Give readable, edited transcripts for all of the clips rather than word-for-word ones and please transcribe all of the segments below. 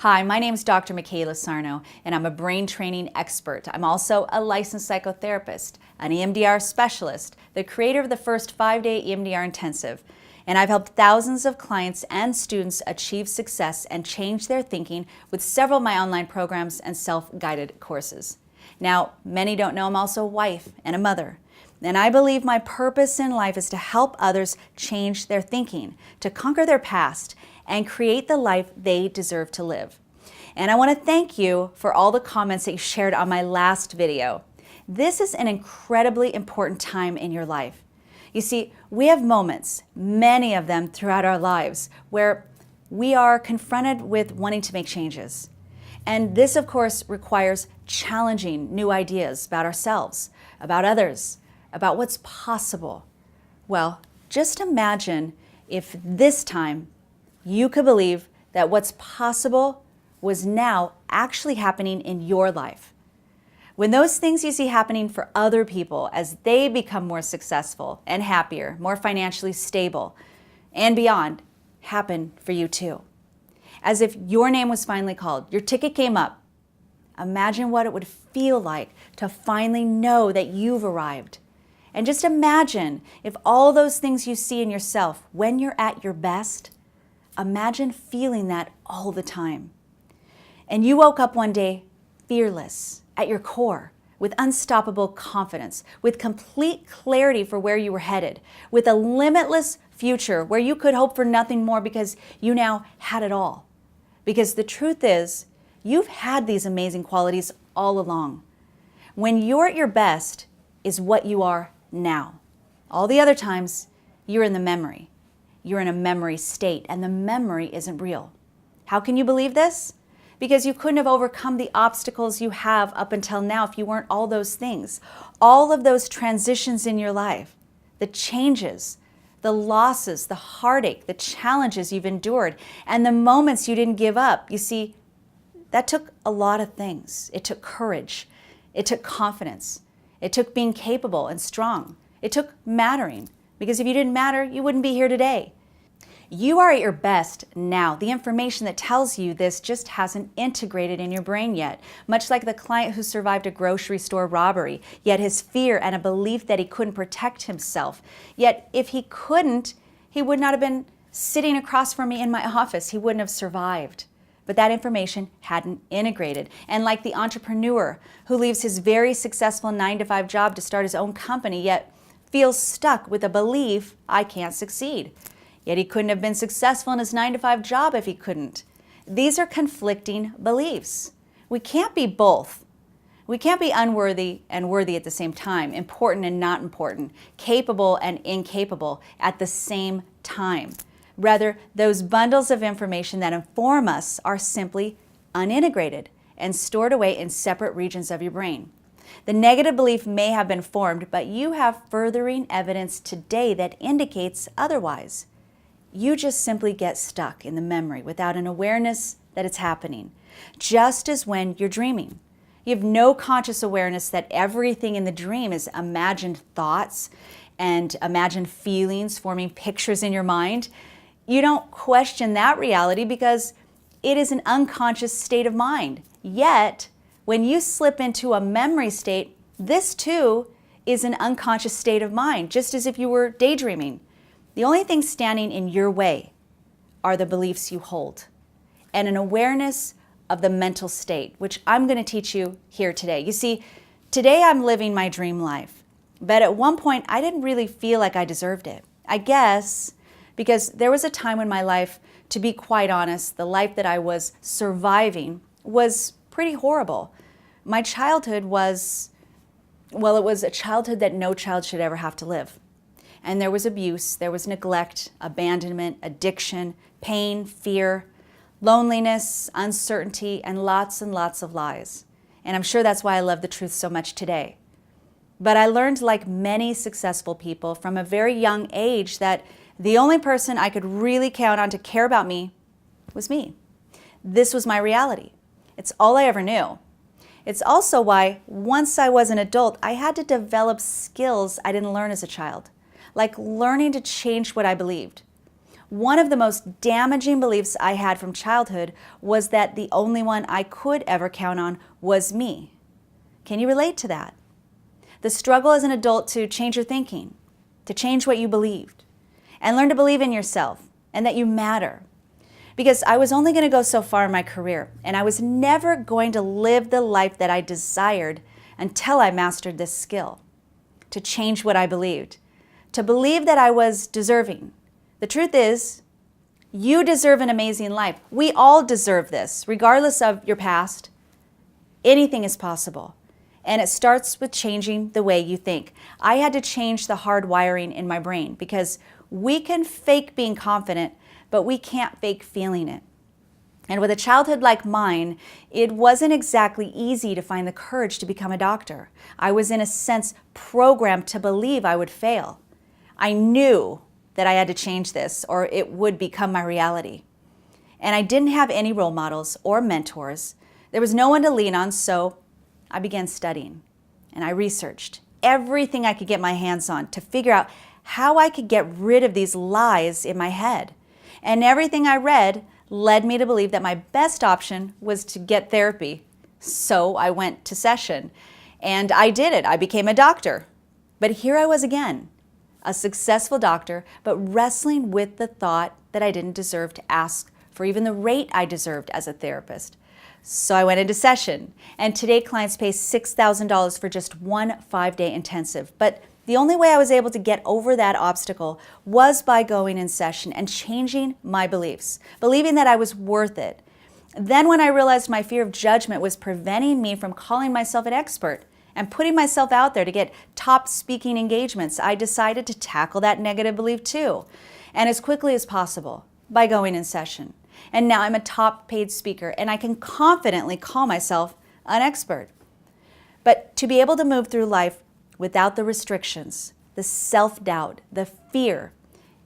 Hi, my name is Dr. Mcayla Sarno, and I'm a brain training expert. I'm also a licensed psychotherapist, an E.M.D.R specialist, the creator of the first 5-day E.M.D.R intensive, and I've helped thousands of clients and students achieve success and change their thinking with several of my online programs and self-guided courses. Now, many don't know I'm also a wife and a mother. And I believe my purpose in life is to help others change their thinking, to conquer their past, and create the life they deserve to live. And I want to thank you for all the comments that you shared on my last video. This is an incredibly important time in your life. You see, we have moments, many of them throughout our lives, where we are confronted with wanting to make changes. And this, of course, requires challenging new ideas about ourselves, about others, about what's possible. Well, just imagine if this time you could believe that what's possible was now actually happening in your life. When those things you see happening for other people as they become more successful and happier, more financially stable, and beyond, happen for you too. As if your name was finally called, your ticket came up. Imagine what it would feel like to finally know that you've arrived. And just imagine if all those things you see in yourself when you're at your best, imagine feeling that all the time. And you woke up one day fearless at your core, with unstoppable confidence, with complete clarity for where you were headed, with a limitless future where you could hope for nothing more because you now had it all. Because the truth is, you've had these amazing qualities all along. When you're at your best is what you are now. All the other times, you're in the memory. You're in a memory state, and the memory isn't real. How can you believe this? Because you couldn't have overcome the obstacles you have up until now if you weren't all those things. All of those transitions in your life, the changes, the losses, the heartache, the challenges you've endured, and the moments you didn't give up. You see, that took a lot of things. It took courage. It took confidence. It took being capable and strong. It took mattering. Because if you didn't matter, you wouldn't be here today. You are at your best now. The information that tells you this just hasn't integrated in your brain yet. Much like the client who survived a grocery store robbery, yet his fear and a belief that he couldn't protect himself. Yet if he couldn't, he would not have been sitting across from me in my office. He wouldn't have survived. But that information hadn't integrated. And like the entrepreneur who leaves his very successful 9-to-5 job to start his own company, yet feels stuck with a belief, I can't succeed. Yet he couldn't have been successful in his 9-to-5 job if he couldn't. These are conflicting beliefs. We can't be both. We can't be unworthy and worthy at the same time, important and not important, capable and incapable at the same time. Rather, those bundles of information that inform us are simply unintegrated and stored away in separate regions of your brain. The negative belief may have been formed, but you have furthering evidence today that indicates otherwise. You just simply get stuck in the memory without an awareness that it's happening. Just as when you're dreaming. You have no conscious awareness that everything in the dream is imagined thoughts and imagined feelings forming pictures in your mind. You don't question that reality because it is an unconscious state of mind. Yet, when you slip into a memory state, this too is an unconscious state of mind, just as if you were daydreaming. The only thing standing in your way are the beliefs you hold and an awareness of the mental state, which I'm going to teach you here today. You see, today I'm living my dream life, but at one point I didn't really feel like I deserved it. I guess because there was a time in my life, to be quite honest, the life that I was surviving was pretty horrible. My childhood was, well, it was a childhood that no child should ever have to live. And there was abuse, there was neglect, abandonment, addiction, pain, fear, loneliness, uncertainty, and lots of lies. And I'm sure that's why I love the truth so much today. But I learned, like many successful people from a very young age, that the only person I could really count on to care about me was me. This was my reality. It's all I ever knew. It's also why, once I was an adult, I had to develop skills I didn't learn as a child, like learning to change what I believed, One of the most damaging beliefs I had from childhood was that the only one I could ever count on was me. Can you relate to that? The struggle as an adult to change your thinking, to change what you believed, and learn to believe in yourself and that you matter. Because I was only going to go so far in my career, and I was never going to live the life that I desired until I mastered this skill, to change what I believed, to believe that I was deserving. The truth is, you deserve an amazing life. We all deserve this, regardless of your past. Anything is possible. And it starts with changing the way you think. I had to change the hard wiring in my brain because we can fake being confident, but we can't fake feeling it. And with a childhood like mine, it wasn't exactly easy to find the courage to become a doctor. I was, in a sense, programmed to believe I would fail. I knew that I had to change this or it would become my reality. And I didn't have any role models or mentors. There was no one to lean on, so I began studying. And I researched everything I could get my hands on to figure out how I could get rid of these lies in my head. And everything I read led me to believe that my best option was to get therapy. So I went to session. And I did it. I became a doctor. But here I was again, a successful doctor, but wrestling with the thought that I didn't deserve to ask for even the rate I deserved as a therapist. So I went into session, and today clients pay $6,000 for just one 5-day intensive. But the only way I was able to get over that obstacle was by going in session and changing my beliefs, believing that I was worth it. Then when I realized my fear of judgment was preventing me from calling myself an expert and putting myself out there to get top speaking engagements, I decided to tackle that negative belief too, and as quickly as possible by going in session. And now I'm a top paid speaker and I can confidently call myself an expert. But to be able to move through life without the restrictions, the self-doubt, the fear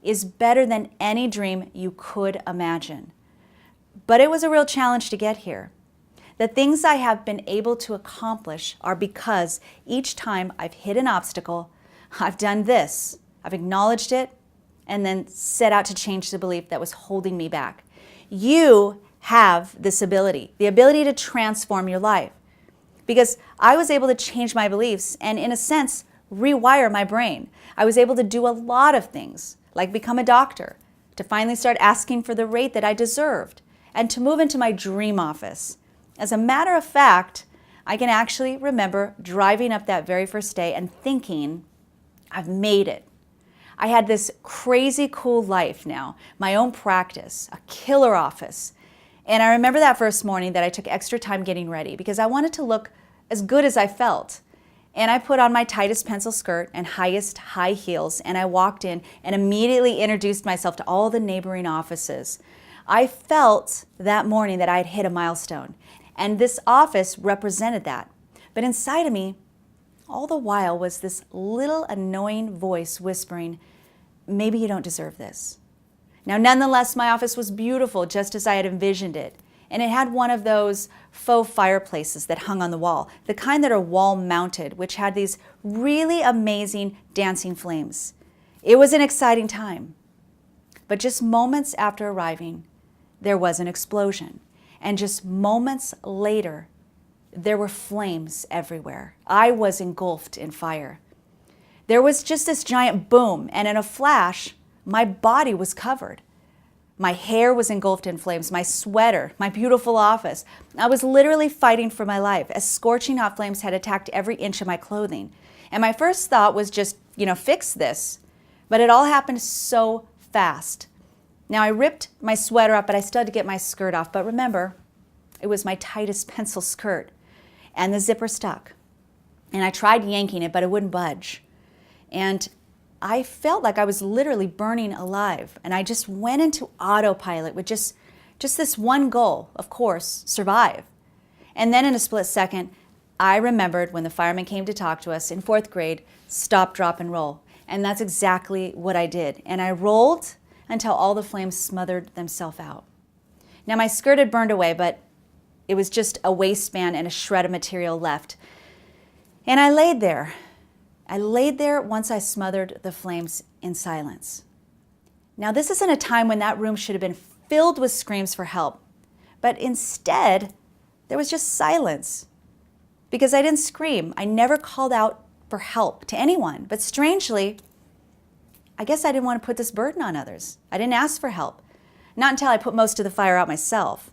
is better than any dream you could imagine. But it was a real challenge to get here. The things I have been able to accomplish are because each time I've hit an obstacle, I've done this. I've acknowledged it and then set out to change the belief that was holding me back. You have this ability, the ability to transform your life. Because I was able to change my beliefs and, in a sense, rewire my brain. I was able to do a lot of things, like become a doctor, to finally start asking for the rate that I deserved, and to move into my dream office. As a matter of fact, I can actually remember driving up that very first day and thinking, I've made it. I had this crazy cool life now, my own practice, a killer office. And I remember that first morning that I took extra time getting ready because I wanted to look as good as I felt. And I put on my tightest pencil skirt and highest high heels, and I walked in and immediately introduced myself to all the neighboring offices. I felt that morning that I had hit a milestone, and this office represented that. But inside of me, all the while was this little annoying voice whispering, maybe you don't deserve this. Now, nonetheless, my office was beautiful, just as I had envisioned it. And it had one of those faux fireplaces that hung on the wall, the kind that are wall-mounted, which had these really amazing dancing flames. It was an exciting time. But just moments after arriving, there was an explosion. And just moments later, there were flames everywhere. I was engulfed in fire. There was just this giant boom, and in a flash, my body was covered. My hair was engulfed in flames, my sweater, my beautiful office. I was literally fighting for my life as scorching hot flames had attacked every inch of my clothing. And my first thought was just, fix this. But it all happened so fast. Now I ripped my sweater up, but I still had to get my skirt off. But remember, it was my tightest pencil skirt, and the zipper stuck. And I tried yanking it, but it wouldn't budge. And I felt like I was literally burning alive, and I just went into autopilot with just this one goal, of course, survive. And then in a split second, I remembered when the fireman came to talk to us in 4th grade, stop, drop, and roll. And that's exactly what I did. And I rolled until all the flames smothered themselves out. Now my skirt had burned away, but it was just a waistband and a shred of material left. And I laid there once I smothered the flames in silence. Now, this isn't a time when that room should have been filled with screams for help, but instead, there was just silence. Because I didn't scream. I never called out for help to anyone. But strangely, I guess I didn't want to put this burden on others. I didn't ask for help. Not until I put most of the fire out myself.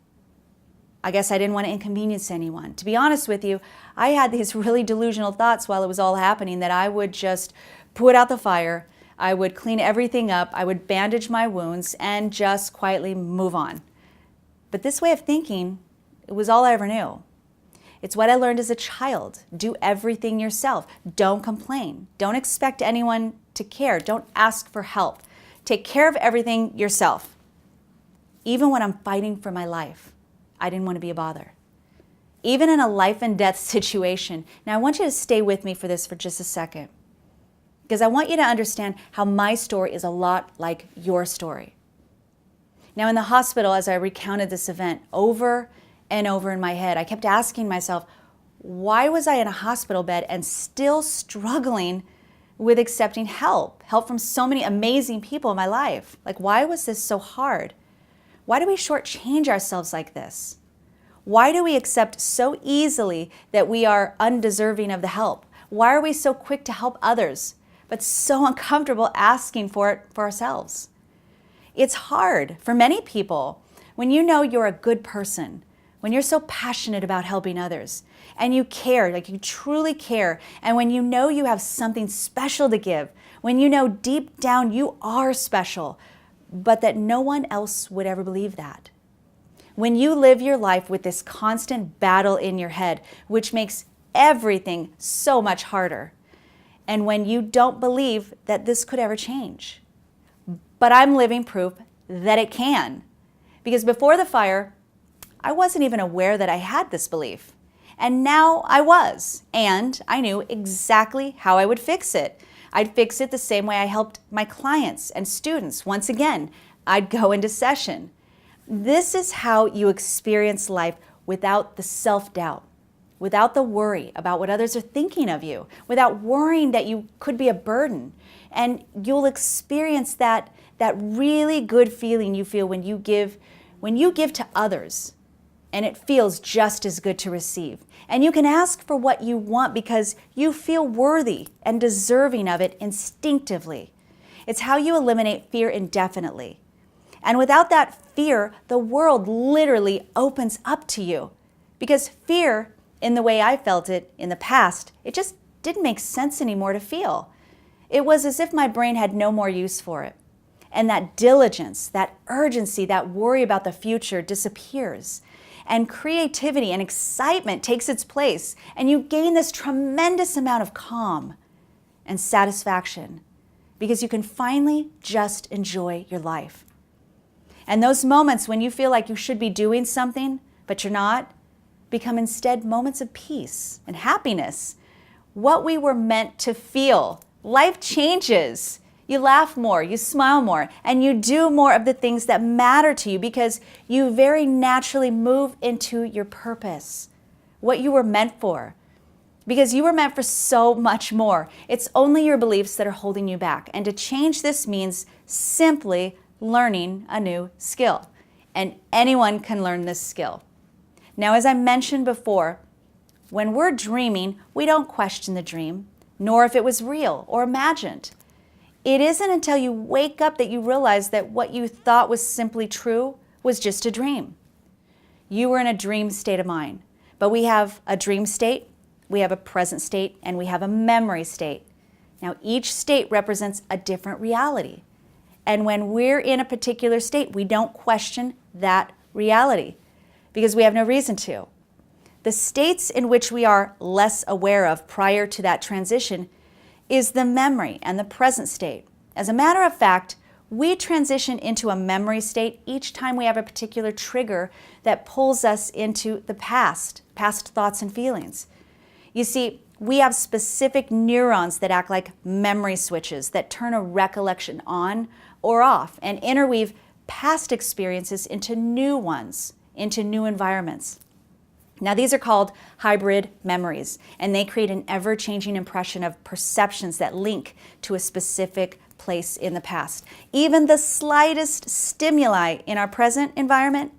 I guess I didn't want to inconvenience anyone. To be honest with you, I had these really delusional thoughts while it was all happening that I would just put out the fire, I would clean everything up, I would bandage my wounds, and just quietly move on. But this way of thinking, it was all I ever knew. It's what I learned as a child. Do everything yourself. Don't complain. Don't expect anyone to care. Don't ask for help. Take care of everything yourself. Even when I'm fighting for my life, I didn't want to be a bother. Even in a life and death situation. Now, I want you to stay with me for this for just a second, because I want you to understand how my story is a lot like your story. Now, in the hospital, as I recounted this event over and over in my head, I kept asking myself, why was I in a hospital bed and still struggling with accepting help from so many amazing people in my life? Like, why was this so hard? Why do we shortchange ourselves like this? Why do we accept so easily that we are undeserving of the help? Why are we so quick to help others, but so uncomfortable asking for it for ourselves? It's hard for many people when you know you're a good person, when you're so passionate about helping others, and you care, like you truly care, and when you know you have something special to give, when you know deep down you are special, but that no one else would ever believe that. When you live your life with this constant battle in your head, which makes everything so much harder, and when you don't believe that this could ever change. But I'm living proof that it can. Because before the fire, I wasn't even aware that I had this belief. And now I was, and I knew exactly how I would fix it. I'd fix it the same way I helped my clients and students. Once again, I'd go into session. This is how you experience life without the self-doubt, without the worry about what others are thinking of you, without worrying that you could be a burden. And you'll experience that really good feeling you feel when you give to others, and it feels just as good to receive. And you can ask for what you want because you feel worthy and deserving of it instinctively. It's how you eliminate fear indefinitely. And without that fear, the world literally opens up to you. Because fear, in the way I felt it in the past, it just didn't make sense anymore to feel. It was as if my brain had no more use for it. And that diligence, that urgency, that worry about the future disappears. And creativity and excitement takes its place. And you gain this tremendous amount of calm and satisfaction because you can finally just enjoy your life. And those moments when you feel like you should be doing something, but you're not, become instead moments of peace and happiness. What we were meant to feel. Life changes. You laugh more, you smile more, and you do more of the things that matter to you because you very naturally move into your purpose, what you were meant for. Because you were meant for so much more. It's only your beliefs that are holding you back. And to change this means simply learning a new skill. And anyone can learn this skill. Now, as I mentioned before, when we're dreaming, we don't question the dream, nor if it was real or imagined. It isn't until you wake up that you realize that what you thought was simply true was just a dream. You were in a dream state of mind. But we have a dream state, we have a present state, and we have a memory state. Now, each state represents a different reality. And when we're in a particular state, we don't question that reality because we have no reason to. The states in which we are less aware of prior to that transition is the memory and the present state. As a matter of fact, we transition into a memory state each time we have a particular trigger that pulls us into the past thoughts and feelings. You see, we have specific neurons that act like memory switches that turn a recollection on or off and interweave past experiences into new ones, into new environments. Now, these are called hybrid memories, and they create an ever-changing impression of perceptions that link to a specific place in the past. Even the slightest stimuli in our present environment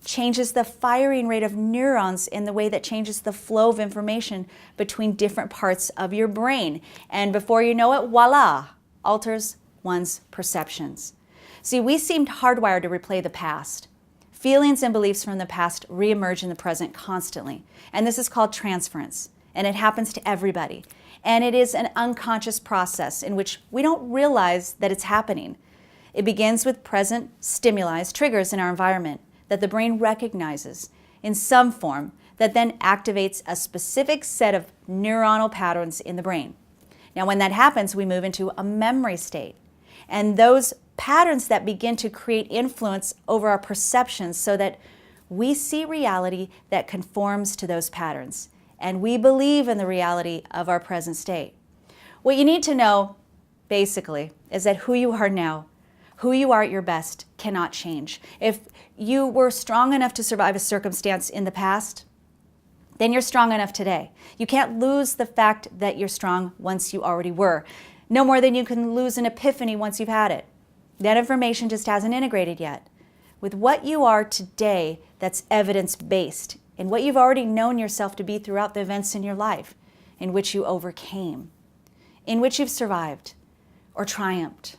changes the firing rate of neurons in the way that changes the flow of information between different parts of your brain. And before you know it, voila, alters one's perceptions. See, we seemed hardwired to replay the past. Feelings and beliefs from the past reemerge in the present constantly. And this is called transference. And it happens to everybody. And it is an unconscious process in which we don't realize that it's happening. It begins with present stimuli, triggers in our environment that the brain recognizes in some form that then activates a specific set of neuronal patterns in the brain. Now, when that happens, we move into a memory state. And those patterns that begin to create influence over our perceptions so that we see reality that conforms to those patterns. And we believe in the reality of our present state. What you need to know, basically, is that who you are now, who you are at your best, cannot change. If you were strong enough to survive a circumstance in the past, then you're strong enough today. You can't lose the fact that you're strong once you already were. No more than you can lose an epiphany once you've had it. That information just hasn't integrated yet. With what you are today, that's evidence-based, and what you've already known yourself to be throughout the events in your life, in which you overcame, in which you've survived or triumphed.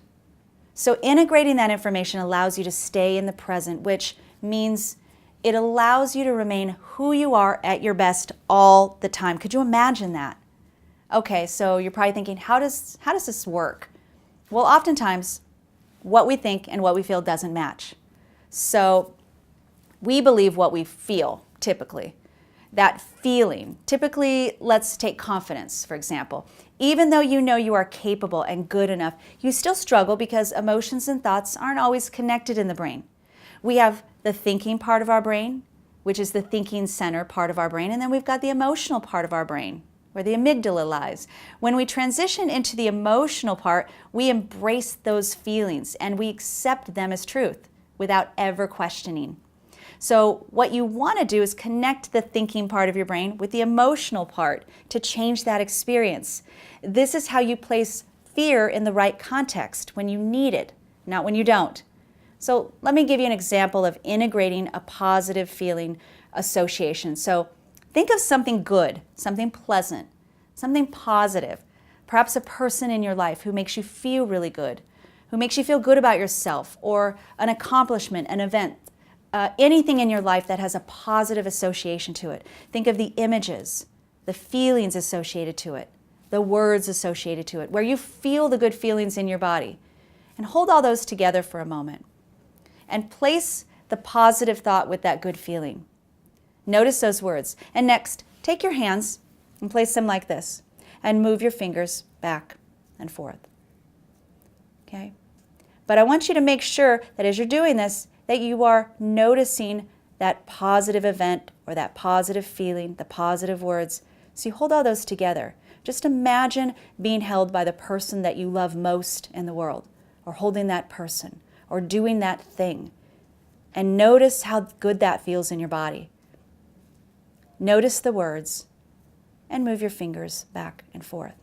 So integrating that information allows you to stay in the present, which means it allows you to remain who you are at your best all the time. Could you imagine that? Okay, so you're probably thinking, how does this work? Well, oftentimes, what we think and what we feel doesn't match. So we believe what we feel, typically. That feeling, typically, let's take confidence, for example. Even though you know you are capable and good enough, you still struggle because emotions and thoughts aren't always connected in the brain. We have the thinking part of our brain, which is the thinking center part of our brain, and then we've got the emotional part of our brain, where the amygdala lies. When we transition into the emotional part, we embrace those feelings and we accept them as truth without ever questioning. So what you want to do is connect the thinking part of your brain with the emotional part to change that experience. This is how you place fear in the right context, when you need it, not when you don't. So let me give you an example of integrating a positive feeling association. So think of something good, something pleasant, something positive, perhaps a person in your life who makes you feel really good, who makes you feel good about yourself, or an accomplishment, an event, anything in your life that has a positive association to it. Think of the images, the feelings associated to it, the words associated to it, where you feel the good feelings in your body. And hold all those together for a moment. And place the positive thought with that good feeling. Notice those words. And next, take your hands and place them like this. And move your fingers back and forth. Okay? But I want you to make sure that as you're doing this, that you are noticing that positive event or that positive feeling, the positive words. So you hold all those together. Just imagine being held by the person that you love most in the world, or holding that person, or doing that thing. And notice how good that feels in your body. Notice the words and move your fingers back and forth.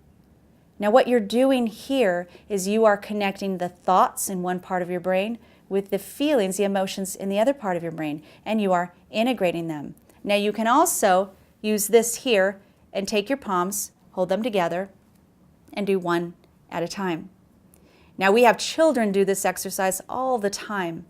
Now what you're doing here is you are connecting the thoughts in one part of your brain with the feelings, the emotions in the other part of your brain, and you are integrating them. Now you can also use this here and take your palms, hold them together, and do one at a time. Now we have children do this exercise all the time.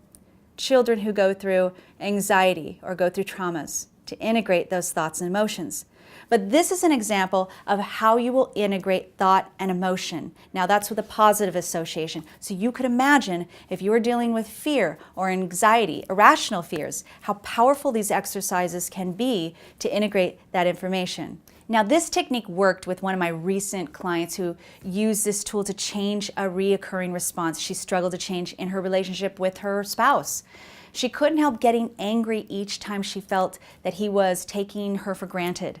Children who go through anxiety or go through traumas, to integrate those thoughts and emotions. But this is an example of how you will integrate thought and emotion. Now that's with a positive association. So you could imagine if you were dealing with fear or anxiety, irrational fears, how powerful these exercises can be to integrate that information. Now this technique worked with one of my recent clients who used this tool to change a reoccurring response she struggled to change in her relationship with her spouse. She couldn't help getting angry each time she felt that he was taking her for granted.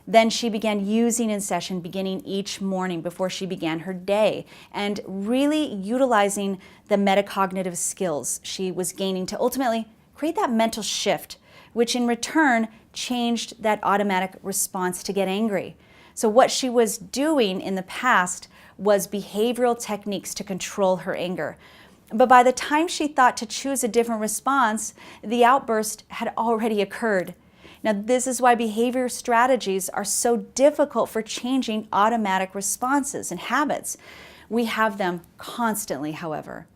Then she began using in session beginning each morning before she began her day, and really utilizing the metacognitive skills she was gaining to ultimately create that mental shift, which in return changed that automatic response to get angry. So what she was doing in the past was behavioral techniques to control her anger. But by the time she thought to choose a different response, the outburst had already occurred. Now, this is why behavior strategies are so difficult for changing automatic responses and habits. We have them constantly, however.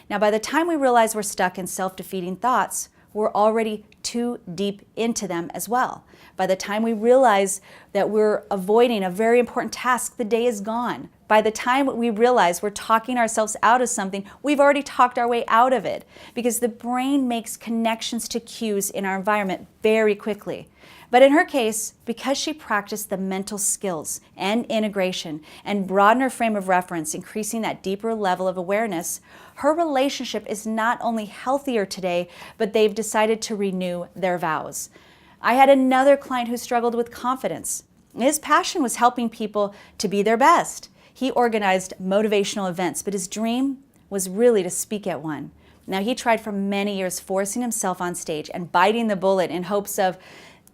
Now, by the time we realize we're stuck in self-defeating thoughts, we're already too deep into them as well. By the time we realize that we're avoiding a very important task, the day is gone. By the time we realize we're talking ourselves out of something, we've already talked our way out of it, because the brain makes connections to cues in our environment very quickly. But in her case, because she practiced the mental skills and integration and broadened her frame of reference, increasing that deeper level of awareness, her relationship is not only healthier today, but they've decided to renew their vows. I had another client who struggled with confidence. His passion was helping people to be their best. He organized motivational events, but his dream was really to speak at one. Now, he tried for many years forcing himself on stage and biting the bullet in hopes that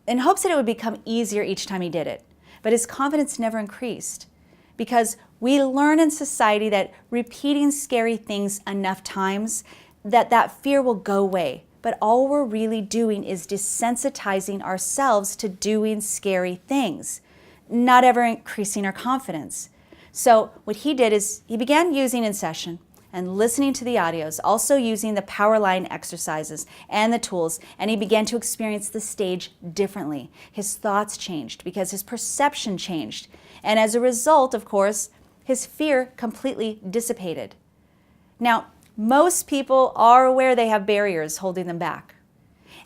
it would become easier each time he did it. But his confidence never increased, because we learn in society that repeating scary things enough times, that fear will go away. But all we're really doing is desensitizing ourselves to doing scary things, not ever increasing our confidence. So what he did is he began using in session and listening to the audios, also using the power line exercises and the tools, and he began to experience the stage differently. His thoughts changed because his perception changed. And as a result, of course, his fear completely dissipated. Now, most people are aware they have barriers holding them back.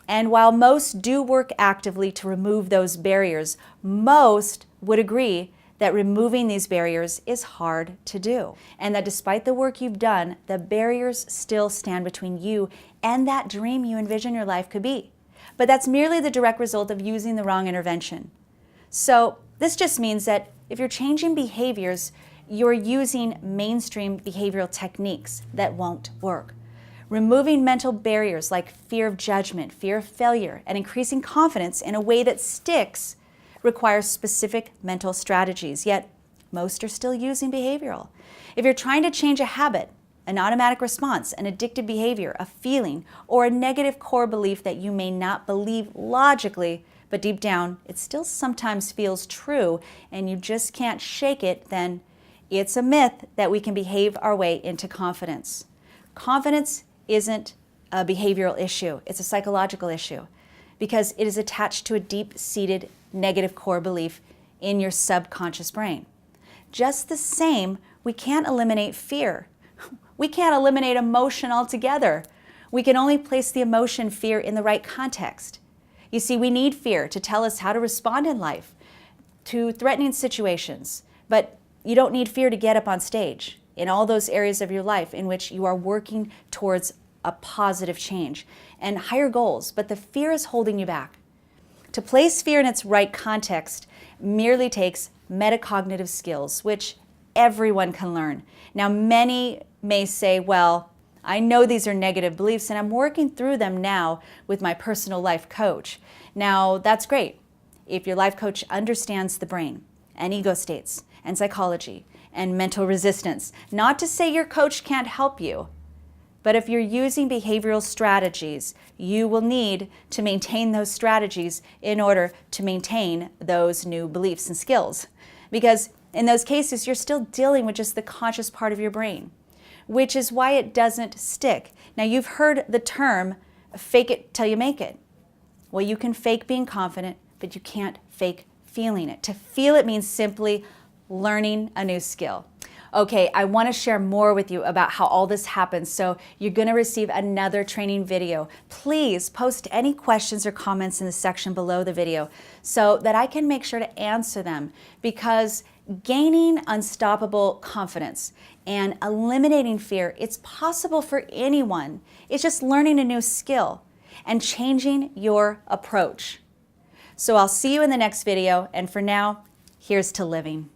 And while most do work actively to remove those barriers, most would agree that removing these barriers is hard to do. And that despite the work you've done, the barriers still stand between you and that dream you envision your life could be. But that's merely the direct result of using the wrong intervention. So this just means that if you're changing behaviors, you're using mainstream behavioral techniques that won't work. Removing mental barriers like fear of judgment, fear of failure, and increasing confidence in a way that sticks requires specific mental strategies, yet most are still using behavioral. If you're trying to change a habit, an automatic response, an addictive behavior, a feeling, or a negative core belief that you may not believe logically, but deep down it still sometimes feels true and you just can't shake it, then it's a myth that we can behave our way into confidence. Confidence isn't a behavioral issue, it's a psychological issue, because it is attached to a deep-seated negative core belief in your subconscious brain. Just the same, we can't eliminate fear. We can't eliminate emotion altogether. We can only place the emotion fear in the right context. You see, we need fear to tell us how to respond in life to threatening situations, but you don't need fear to get up on stage in all those areas of your life in which you are working towards a positive change and higher goals, but the fear is holding you back. To place fear in its right context merely takes metacognitive skills, which everyone can learn. Now, many may say, well, I know these are negative beliefs and I'm working through them now with my personal life coach. Now, that's great if your life coach understands the brain and ego states and psychology and mental resistance. Not to say your coach can't help you, but if you're using behavioral strategies, you will need to maintain those strategies in order to maintain those new beliefs and skills. Because in those cases, you're still dealing with just the conscious part of your brain, which is why it doesn't stick. Now, you've heard the term, fake it till you make it. Well, you can fake being confident, but you can't fake feeling it. To feel it means simply learning a new skill. Okay, I want to share more with you about how all this happens, so you're going to receive another training video. Please post any questions or comments in the section below the video so that I can make sure to answer them, because gaining unstoppable confidence and eliminating fear, it's possible for anyone. It's just learning a new skill and changing your approach. So I'll see you in the next video, and for now, here's to living.